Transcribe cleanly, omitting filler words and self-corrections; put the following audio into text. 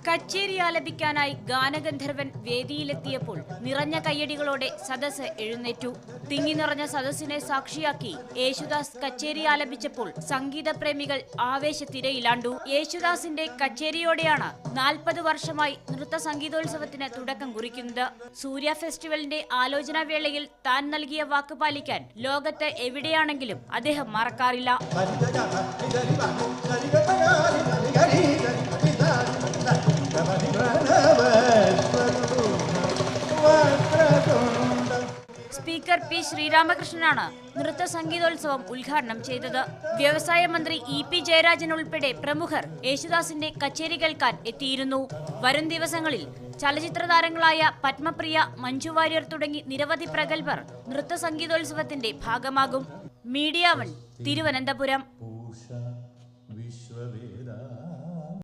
കച്ചേരി ആലപിക്കാനായി ഗാനഗന്ധർവൻ വേദിയിലെത്തിയപ്പോൾ നിറഞ്ഞ കയ്യടികളോടെ സദസ്സ് എഴുന്നേറ്റു. തിങ്ങി നിറഞ്ഞ സദസ്സിനെ സാക്ഷിയാക്കി യേശുദാസ് കച്ചേരി ആലപിച്ചപ്പോൾ സംഗീതപ്രേമികൾ ആവേശത്തിരയിലാണ്ടു. യേശുദാസിന്റെ കച്ചേരിയോടെയാണ് 40 വർഷമായി നൃത്ത സംഗീതോത്സവത്തിന് തുടക്കം കുറിക്കുന്നത്. സൂര്യ ഫെസ്റ്റിവലിന്റെ ആലോചനാ വേളയിൽ താൻ നൽകിയ വാക്ക് പാലിക്കാൻ ലോകത്ത് എവിടെയാണെങ്കിലും അദ്ദേഹം മറക്കാറില്ല. സ്പീക്കർ പി ശ്രീരാമകൃഷ്ണനാണ് നൃത്ത സംഗീതോത്സവം ഉദ്ഘാടനം ചെയ്തത്. വ്യവസായ മന്ത്രി EP ജയരാജൻ ഉൾപ്പെടെ പ്രമുഖർ യേശുദാസിന്റെ കച്ചേരി കേൾക്കാൻ എത്തിയിരുന്നു. വരും ദിവസങ്ങളിൽ ചലച്ചിത്ര താരങ്ങളായ പത്മപ്രിയ, മഞ്ജു വാര്യർ തുടങ്ങി നിരവധി പ്രഗത്ഭർ നൃത്ത സംഗീതോത്സവത്തിന്റെ ഭാഗമാകും. മീഡിയ 1 തിരുവനന്തപുരം.